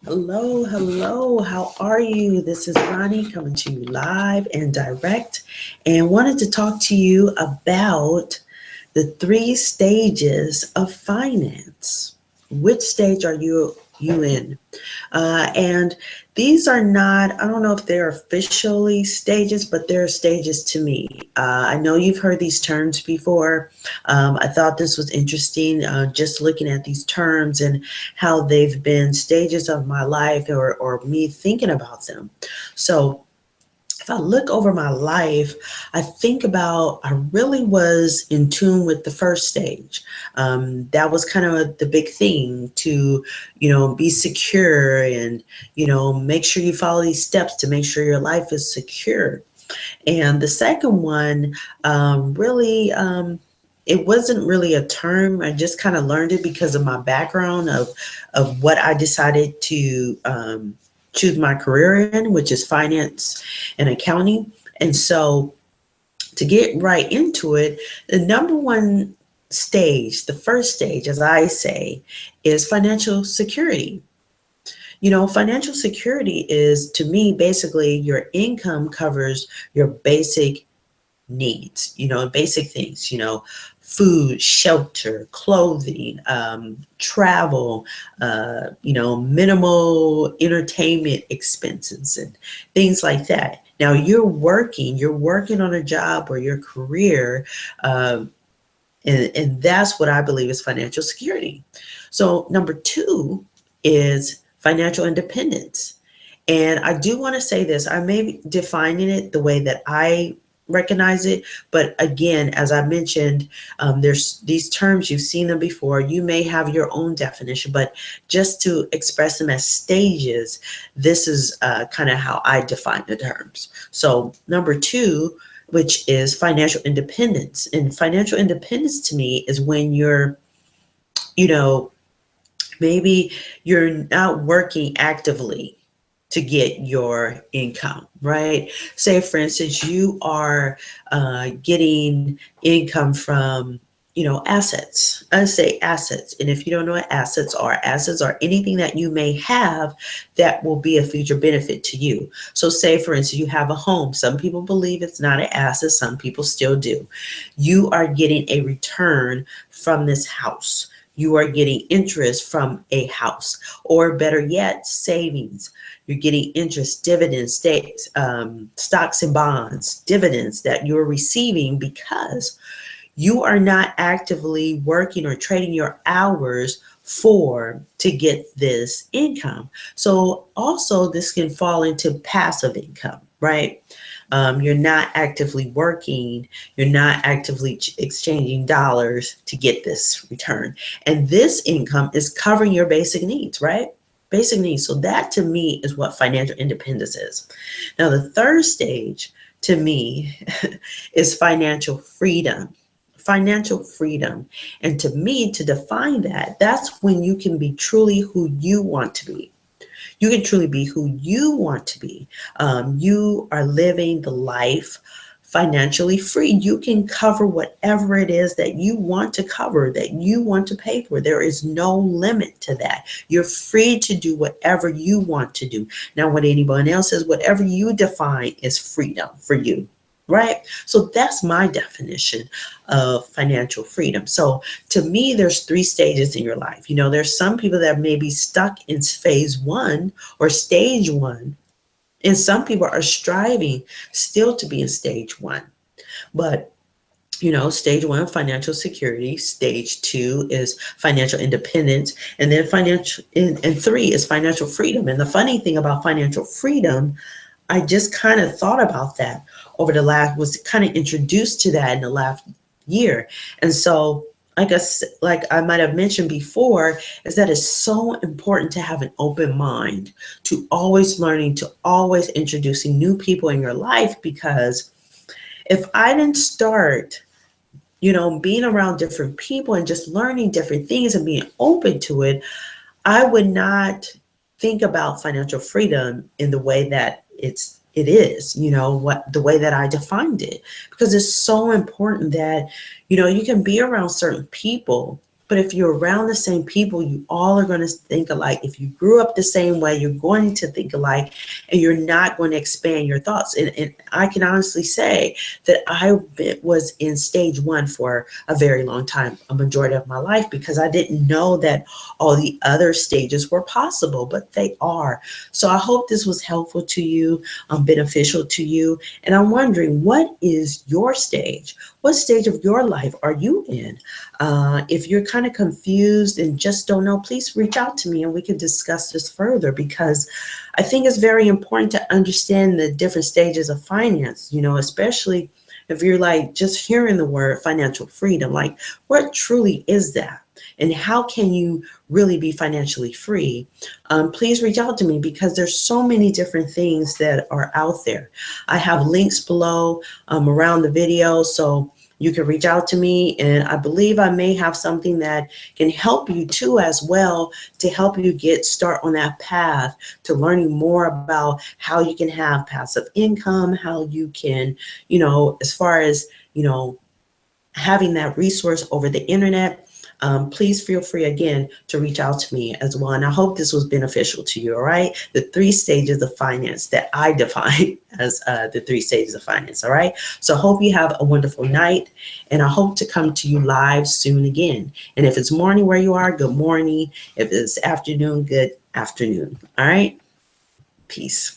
Hello, hello. How are you? This is Ronnie coming to you live and direct, and wanted to talk to you about the three stages of finance. Which stage are you in? And these are not, I don't know if they're officially stages, but they're stages to me. I know you've heard these terms before. I thought this was interesting, just looking at these terms and how they've been stages of my life or me thinking about them. So, if I look over my life, I think about I really was in tune with the first stage. That was kind of the big thing to, be secure and, make sure you follow these steps to make sure your life is secure. And the second one, really, it wasn't really a term. I just kind of learned it because of my background of what I decided to choose my career in, which is finance and accounting. And so to get right into it, the number one stage, the first stage, as I say, is financial security. Financial security is, to me, basically your income covers your basic needs, basic things, food, shelter, clothing, travel, minimal entertainment expenses and things like that. Now you're working on a job or your career, and that's what I believe is financial security. So number two is financial independence. And I do want to say this, I may be defining it the way that I recognize it. But again, as I mentioned, there's these terms, you've seen them before. You may have your own definition, but just to express them as stages, this is kind of how I define the terms. So number two, which is financial independence. And financial independence to me is when you know, maybe you're not working actively to get your income, right? Say, for instance, you are getting income from, assets. I say assets. And if you don't know what assets are anything that you may have that will be a future benefit to you. So, say, for instance, you have a home. Some people believe it's not an asset, some people still do. You are getting a return from this house. You are getting interest from a house, or better yet, savings. You're getting interest, dividends, stocks and bonds, dividends that you're receiving because you are not actively working or trading your hours for to get this income. So also this can fall into passive income, right? You're not actively working, you're not actively exchanging dollars to get this return. And this income is covering your basic needs, right? Basic needs. So that to me is what financial independence is. Now, the third stage to me is financial freedom. Financial freedom. And to me, to define that, that's when you can be truly who you want to be. You can truly be who you want to be. You are living the life financially free. You can cover whatever it is that you want to cover, that you want to pay for. There is no limit to that. You're free to do whatever you want to do. Now, what anyone else says, whatever you define is freedom for you. Right? So that's my definition of financial freedom. So to me, there's three stages in your life. There's some people that may be stuck in phase one or stage one, and some people are striving still to be in stage one. But stage one, financial security. Stage two is financial independence. And then and three is financial freedom. And the funny thing about financial freedom, I just kind of thought about that was kind of introduced to that in the last year. And so, like I might have mentioned before, is that it's so important to have an open mind, to always learning, to always introducing new people in your life. Because if I didn't start, being around different people and just learning different things and being open to it, I would not think about financial freedom in the way that it is, what the way that I defined it, because it's so important that, you can be around certain people But if you're around the same people, you all are going to think alike. If you grew up the same way, you're going to think alike, and you're not going to expand your thoughts. And I can honestly say that I was in stage one for a very long time, a majority of my life, because I didn't know that all the other stages were possible, but they are. So I hope this was helpful to you, beneficial to you. And I'm wondering, what is your stage? What stage of your life are you in? If you're kind of confused and just don't know, please reach out to me and we can discuss this further, because I think it's very important to understand the different stages of finance, especially if you're like just hearing the word financial freedom, like what truly is that? And how can you really be financially free? Please reach out to me, because there's so many different things that are out there. I have links below around the video, so you can reach out to me, and I believe I may have something that can help you too as well, to help you start on that path to learning more about how you can have passive income, how you can, as far as, having that resource over the internet. Please feel free again to reach out to me as well. And I hope this was beneficial to you. All right. The 3 stages of finance that I define as the 3 stages of finance. All right. So I hope you have a wonderful night, and I hope to come to you live soon again. And if it's morning where you are, good morning. If it's afternoon, good afternoon. All right. Peace.